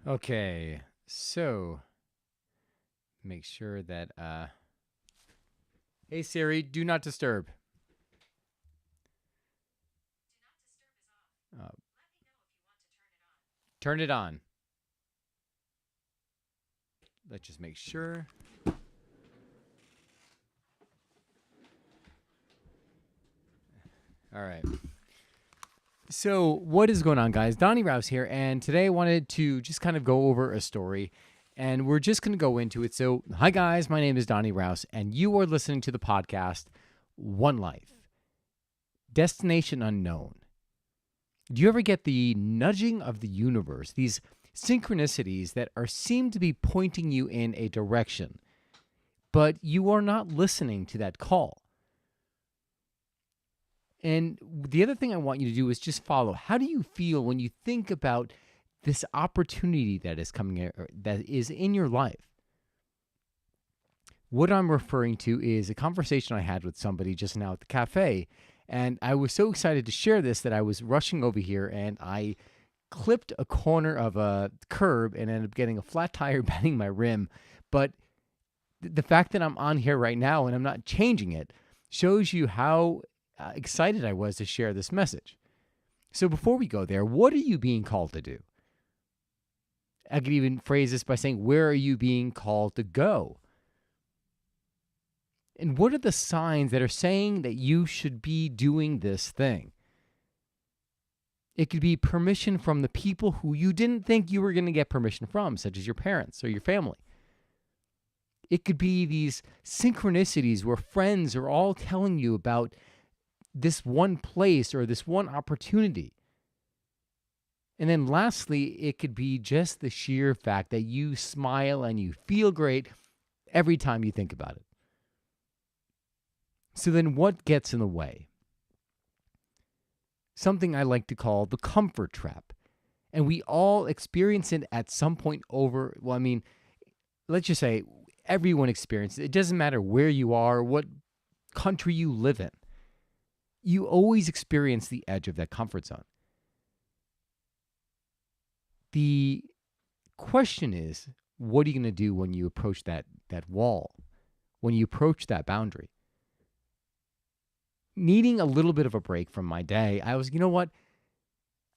Okay, so make sure that hey Siri, do not disturb. Uh, Turn it on. Let's just make sure. All right. So, what is going on, guys? Donnie Rouse here, and today I wanted to just kind of go over a story, and we're just going to go into it. So, hi, guys, my name is Donnie Rouse, and you are listening to the podcast One Life Destination Unknown. Do you ever get the nudging of the universe, these synchronicities that are seem to be pointing you in a direction, but you are not listening to that call? And the other thing I want you to do is just follow. How do you feel when you think about this opportunity that is coming, that is in your life? What I'm referring to is a conversation I had with somebody just now at the cafe. And I was so excited to share this that I was rushing over here and I clipped a corner of a curb and ended up getting a flat tire bending my rim. But the fact that I'm on here right now and I'm not changing it shows you how excited I was to share this message. So before we go there, what are you being called to do? I could even phrase this by saying, where are you being called to go? And what are the signs that are saying that you should be doing this thing? It could be permission from the people who you didn't think you were going to get permission from, such as your parents or your family. It could be these synchronicities where friends are all telling you about this one place or this one opportunity. And then lastly, it could be just the sheer fact that you smile and you feel great every time you think about it. So then what gets in the way? Something I like to call the comfort trap. And we all experience it at some point let's just say everyone experiences it. It doesn't matter where you are, what country you live in. You always experience the edge of that comfort zone. The question is, what are you going to do when you approach that wall, when you approach that boundary? Needing a little bit of a break from my day, I was, you know what?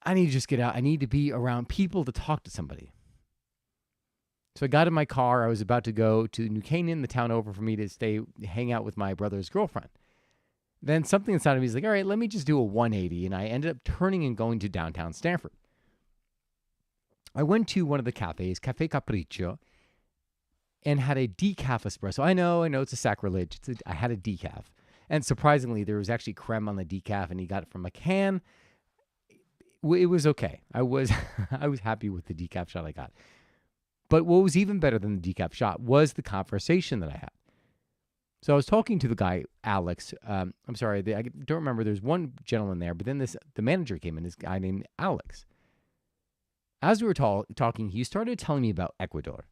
I need to just get out. I need to be around people to talk to somebody. So I got in my car. I was about to go to New Canaan, the town over for me to hang out with my brother's girlfriend. Then something inside of me is like, all right, let me just do a 180. And I ended up turning and going to downtown Stanford. I went to one of the cafes, Cafe Capriccio, and had a decaf espresso. I know it's a sacrilege. I had a decaf. And surprisingly, there was actually creme on the decaf, and he got it from a can. It was okay. I was I was happy with the decaf shot I got. But what was even better than the decaf shot was the conversation that I had. So I was talking to the guy, Alex. I'm sorry, I don't remember. There's one gentleman there, but then the manager came in, this guy named Alex. As we were talking, he started telling me about Ecuador.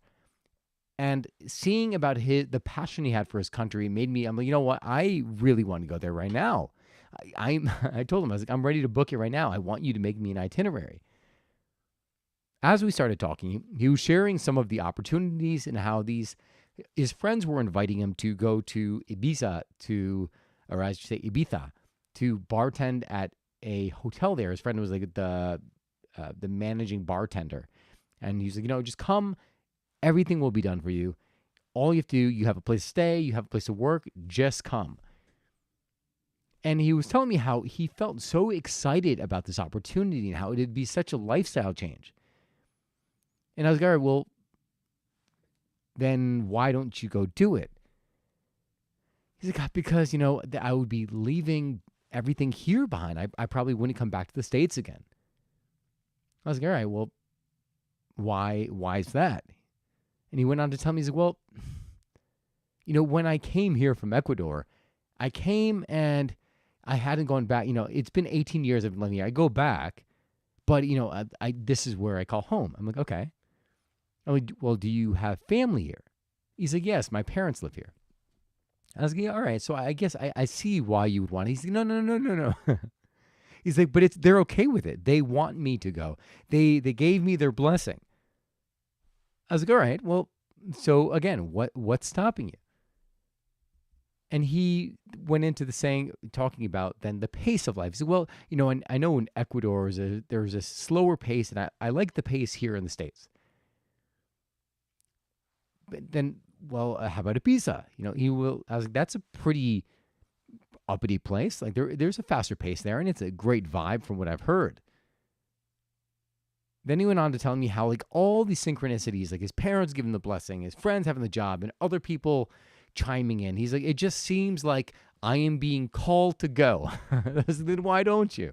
And seeing about the passion he had for his country made me, I'm like, you know what? I really want to go there right now. I told him, I was like, I'm ready to book it right now. I want you to make me an itinerary. As we started talking, he was sharing some of the opportunities and how his friends were inviting him to go to Ibiza or I should say Ibiza, to bartend at a hotel there. His friend was like the managing bartender. And he's like, just come. Everything will be done for you. All you have to do, you have a place to stay, you have a place to work, just come. And he was telling me how he felt so excited about this opportunity and how it would be such a lifestyle change. And I was like, all right, well, then why don't you go do it? He's like, because, I would be leaving everything here behind. I probably wouldn't come back to the States again. I was like, all right, well, why is that? And he went on to tell me, he's like, well, when I came here from Ecuador, I came and I hadn't gone back. It's been 18 years I've been living here. I go back, but, this is where I call home. I'm like, okay. I'm like, well, do you have family here? He's like, yes, my parents live here. I was like, yeah, all right. So I guess I see why you would want it. He's like, no. He's like, but they're okay with it. They want me to go. They gave me their blessing. I was like, all right, well, so again, what's stopping you? And he went into the saying, talking about then the pace of life. He said, well, and I know in Ecuador there's a slower pace, and I like the pace here in the States. But then, well, how about Ibiza? I was like, that's a pretty uppity place. Like there's a faster pace there, and it's a great vibe from what I've heard. Then he went on to tell me how like all these synchronicities, like his parents giving the blessing, his friends having the job, and other people chiming in. He's like, it just seems like I am being called to go. Then why don't you?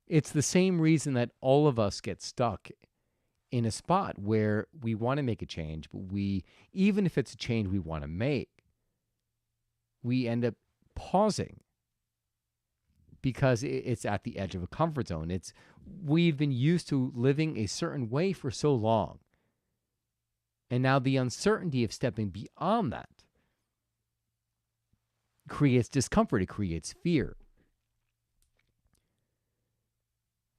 It's the same reason that all of us get stuck in a spot where we want to make a change, but even if it's a change we want to make, we end up pausing because it's at the edge of a comfort zone. We've been used to living a certain way for so long. And now the uncertainty of stepping beyond that creates discomfort. It creates fear.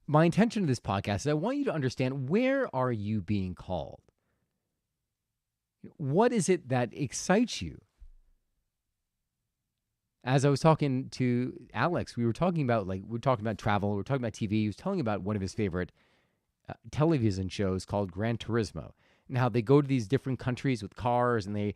My intention of this podcast is I want you to understand, where are you being called? What is it that excites you? As I was talking to Alex, we were talking about travel, we were talking about TV. He was telling about one of his favorite television shows called Gran Turismo, and how they go to these different countries with cars, and the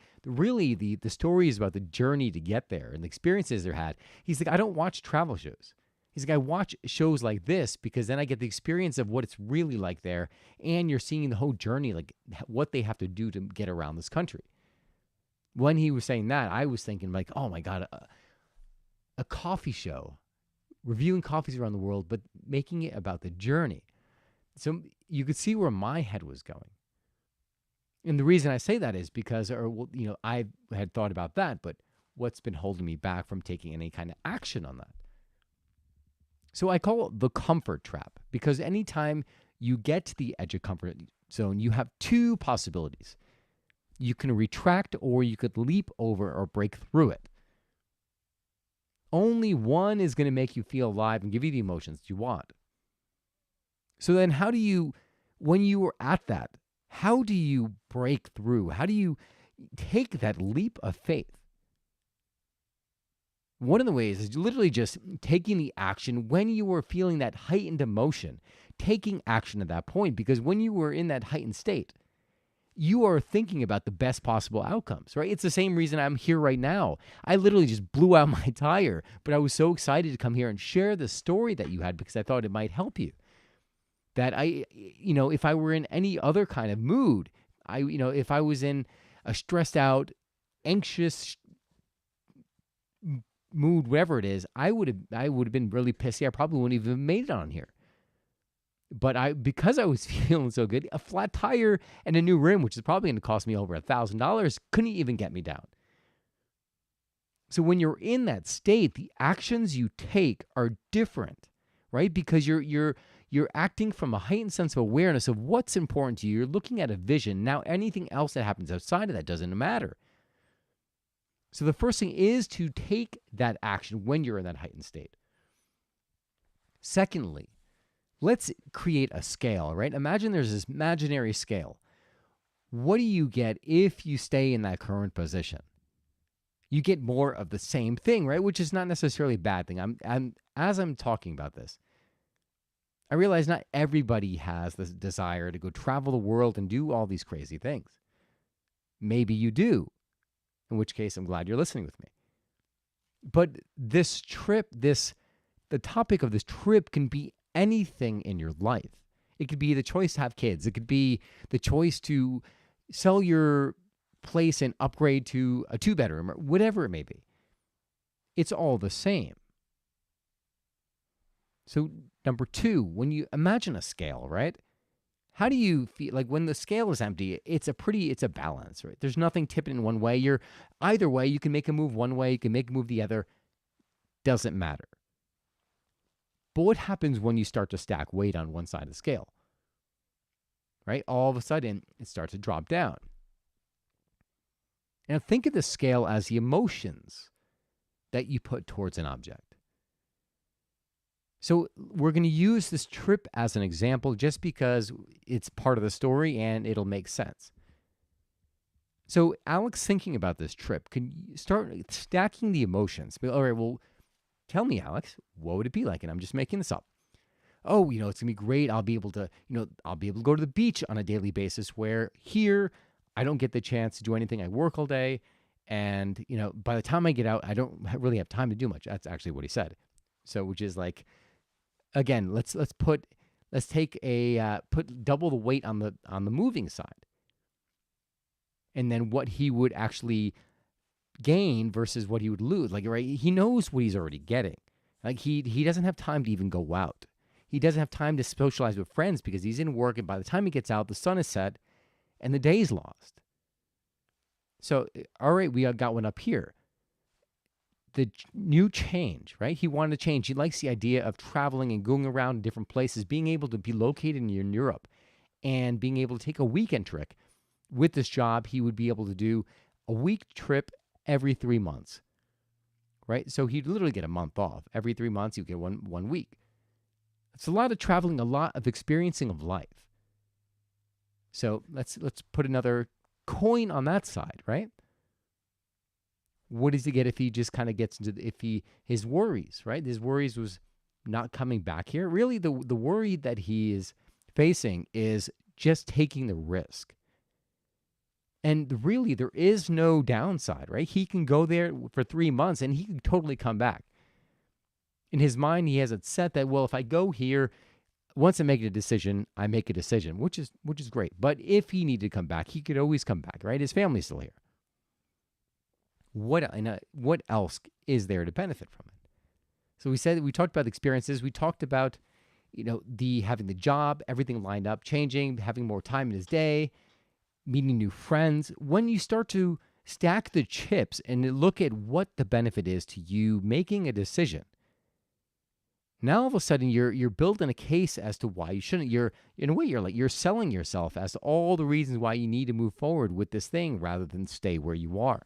story is about the journey to get there and the experiences they're had. He's like, I don't watch travel shows. He's like, I watch shows like this because then I get the experience of what it's really like there, and you're seeing the whole journey, like what they have to do to get around this country. When he was saying that, I was thinking like, oh my God, a coffee show, reviewing coffees around the world, but making it about the journey. So you could see where my head was going. And the reason I say that is because, I had thought about that, but what's been holding me back from taking any kind of action on that? So I call it the comfort trap, because anytime you get to the edge of comfort zone, you have two possibilities. You can retract, or you could leap over or break through it. Only one is going to make you feel alive and give you the emotions you want. So then when you are at that, how do you break through? How do you take that leap of faith? One of the ways is literally just taking the action when you are feeling that heightened emotion, taking action at that point, because when you were in that heightened state, you are thinking about the best possible outcomes, right? It's the same reason I'm here right now. I literally just blew out my tire, but I was so excited to come here and share the story that you had because I thought it might help you. That if I were in any other kind of mood, if I was in a stressed out, anxious mood, whatever it is, I would have been really pissy. I probably wouldn't even have made it on here. But because I was feeling so good, a flat tire and a new rim, which is probably going to cost me over $1,000, couldn't even get me down. So when you're in that state, the actions you take are different, right? Because you're acting from a heightened sense of awareness of what's important to you. You're looking at a vision. Now, anything else that happens outside of that doesn't matter. So the first thing is to take that action when you're in that heightened state. Secondly, let's create a scale, right? Imagine there's this imaginary scale. What do you get if you stay in that current position? You get more of the same thing, right? Which is not necessarily a bad thing. As I'm talking about this, I realize not everybody has this desire to go travel the world and do all these crazy things. Maybe you do, in which case I'm glad you're listening with me. But this trip, the topic of this trip can be anything in your life. It could be the choice to have kids. It could be the choice to sell your place and upgrade to a 2-bedroom, or whatever it may be. It's all the same. So number 2, when you imagine a scale, right? How do you feel like when the scale is empty? It's a balance, right? There's nothing tipping in one way. Either way, you can make a move one way, you can make a move the other. Doesn't matter. But what happens when you start to stack weight on one side of the scale? Right? All of a sudden, it starts to drop down. And think of the scale as the emotions that you put towards an object. So we're going to use this trip as an example just because it's part of the story and it'll make sense. So Alex thinking about this trip, can you start stacking the emotions? All right, well, tell me, Alex, what would it be like? And I'm just making this up. Oh, it's gonna be great. I'll be able to, I'll be able to go to the beach on a daily basis. Where here, I don't get the chance to do anything. I work all day, and by the time I get out, I don't really have time to do much. That's actually what he said. So, which is like, again, let's take a put double the weight on the moving side, and then what he would actually gain versus what he would lose. Like, right, he knows what he's already getting. Like he doesn't have time to even go out. He doesn't have time to socialize with friends because he's in work, and by the time he gets out, the sun is set and the day's lost. So, all right, we got one up here. The new change, right? He wanted to change. He likes the idea of traveling and going around different places, being able to be located in Europe and being able to take a weekend trip. With this job, he would be able to do a week trip every 3 months, right? So he'd literally get a month off. Every 3 months, he'd get one week. It's a lot of traveling, a lot of experiencing of life. So let's put another coin on that side, right? What does he get if he just kind of gets into his worries, right? His worries was not coming back here. Really, the worry that he is facing is just taking the risk. And really, there is no downside, right? He can go there for 3 months and he can totally come back. In his mind, he has it set that, well, if I go here, once I make a decision, I make a decision, which is great. But if he needed to come back, he could always come back, right? His family's still here. What else is there to benefit from it? So we talked about experiences. We talked about, having the job, everything lined up, changing, having more time in his day, meeting new friends. When you start to stack the chips and look at what the benefit is to you making a decision, now all of a sudden you're building a case as to why you shouldn't. You're selling yourself as to all the reasons why you need to move forward with this thing rather than stay where you are.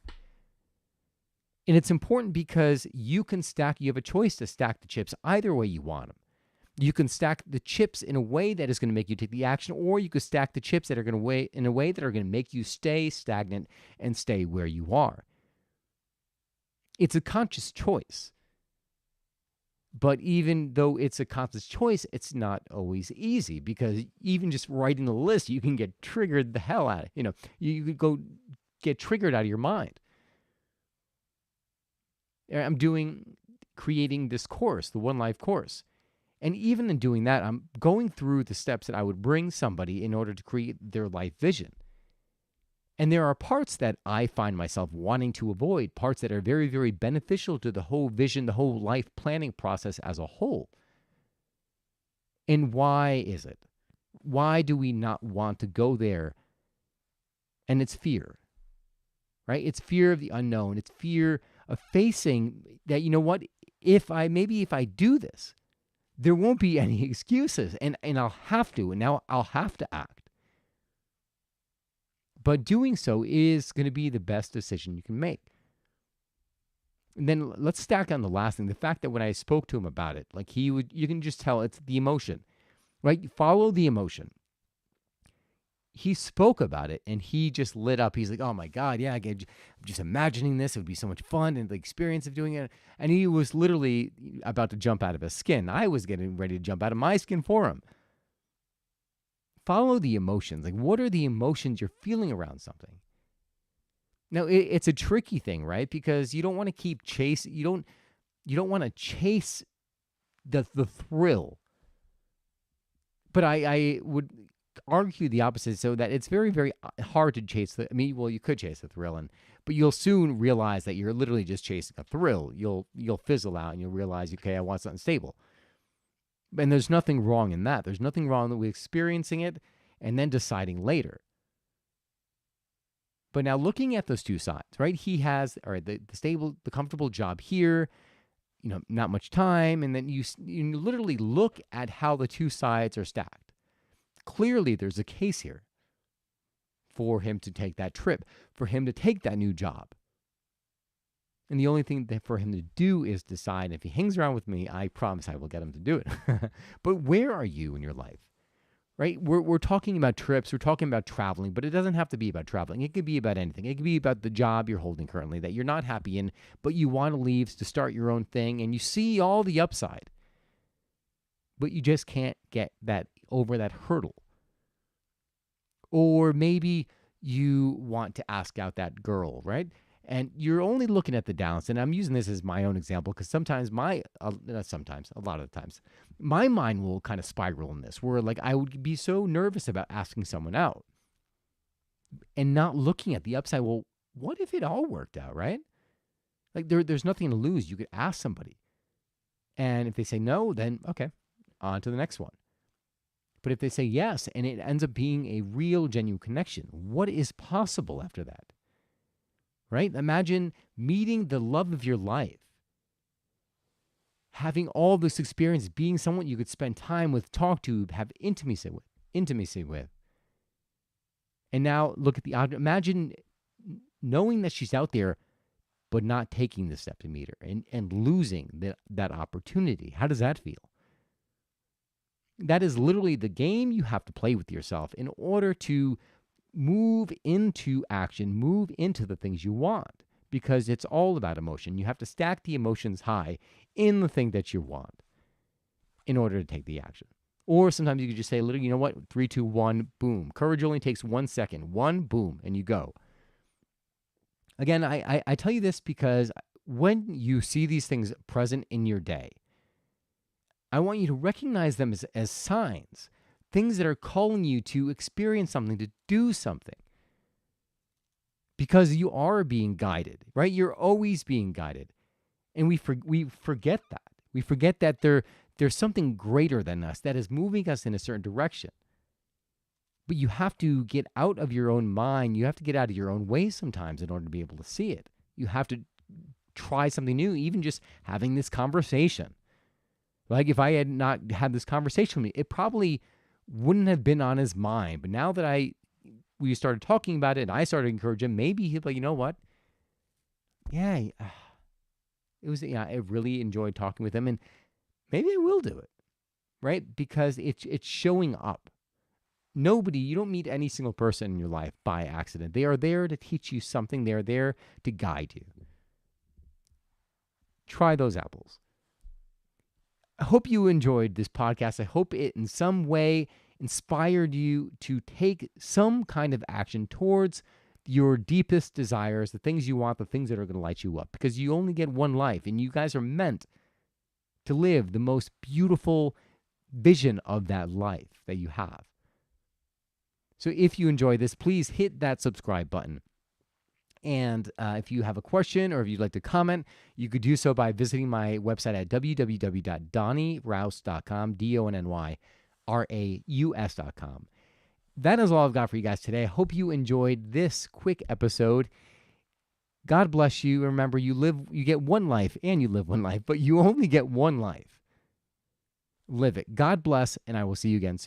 And it's important because you have a choice to stack the chips either way you want them. You can stack the chips in a way that is going to make you take the action, or you could stack the chips that are going to weigh in a way that are going to make you stay stagnant and stay where you are. It's a conscious choice. But even though it's a conscious choice, it's not always easy because even just writing the list, you can get triggered the hell out of. You could go get triggered out of your mind. I'm creating this course, the One Life course. And even in doing that, I'm going through the steps that I would bring somebody in order to create their life vision. And there are parts that I find myself wanting to avoid, parts that are very, very beneficial to the whole vision, the whole life planning process as a whole. And why is it? Why do we not want to go there? And it's fear, right? It's fear of the unknown. It's fear of facing that, if I do this, there won't be any excuses and I'll have to, and now I'll have to act. But doing so is going to be the best decision you can make. And then let's stack on the last thing, the fact that when I spoke to him about it, like you can just tell it's the emotion, right? Follow the emotion. He spoke about it and he just lit up. He's like, oh my God, yeah, I'm just imagining this. It would be so much fun and the experience of doing it. And he was literally about to jump out of his skin. I was getting ready to jump out of my skin for him. Follow the emotions. Like, what are the emotions you're feeling around something? Now, it's a tricky thing, right? Because you don't want to keep chasing. You don't want to chase the thrill. But I would argue the opposite, so that it's very, very hard to chase you could chase the thrill, but you'll soon realize that you're literally just chasing a thrill. You'll fizzle out and you'll realize, okay, I want something stable. And there's nothing wrong in that. There's nothing wrong with experiencing it and then deciding later. But now looking at those two sides, right? He has, all right, the stable, the comfortable job here, not much time. And then you literally look at how the two sides are stacked. Clearly, there's a case here for him to take that trip, for him to take that new job. And the only thing that for him to do is decide. If he hangs around with me, I promise I will get him to do it. But where are you in your life? Right? We're talking about trips, we're talking about traveling, but it doesn't have to be about traveling. It could be about anything. It could be about the job you're holding currently that you're not happy in, but you want to leave to start your own thing, and you see all the upside, but you just can't get that over that hurdle. Or maybe you want to ask out that girl, right? And you're only looking at the downs. And I'm using this as my own example because sometimes not sometimes, a lot of the times, my mind will kind of spiral in this where like I would be so nervous about asking someone out and not looking at the upside. Well, what if it all worked out, right? Like there's nothing to lose. You could ask somebody. And if they say no, then okay, on to the next one. But if they say yes and it ends up being a real, genuine connection, what is possible after that? Right? Imagine meeting the love of your life, having all this experience, being someone you could spend time with, talk to, have intimacy with. And now look at the object. Imagine knowing that she's out there, but not taking the step to meet her and losing that opportunity. How does that feel? That is literally the game you have to play with yourself in order to move into action, move into the things you want, because it's all about emotion. You have to stack the emotions high in the thing that you want in order to take the action. Or sometimes you could just say, literally, you know what? 3, 2, 1, boom. Courage only takes 1 second. 1, boom, and you go. Again, I tell you this because when you see these things present in your day, I want you to recognize them as signs, things that are calling you to experience something, to do something. Because you are being guided, right? You're always being guided. And we forget that. We forget that there's something greater than us that is moving us in a certain direction. But you have to get out of your own mind. You have to get out of your own way sometimes in order to be able to see it. You have to try something new, even just having this conversation. Like if I had not had this conversation with me, it probably wouldn't have been on his mind. But now that we started talking about it and I started encouraging him, maybe he'd be like, you know what? Yeah, I really enjoyed talking with him, and maybe I will do it, right? Because it's showing up. You don't meet any single person in your life by accident. They are there to teach you something. They are there to guide you. Try those apples. I hope you enjoyed this podcast. I hope it in some way inspired you to take some kind of action towards your deepest desires, the things you want, the things that are going to light you up, because you only get one life and you guys are meant to live the most beautiful vision of that life that you have. So if you enjoy this, please hit that subscribe button. And if you have a question or if you'd like to comment, you could do so by visiting my website at www.donnyraus.com, DonnyRaus.com. That is all I've got for you guys today. I hope you enjoyed this quick episode. God bless you. Remember, you get one life and you live one life, but you only get one life. Live it. God bless, and I will see you again soon.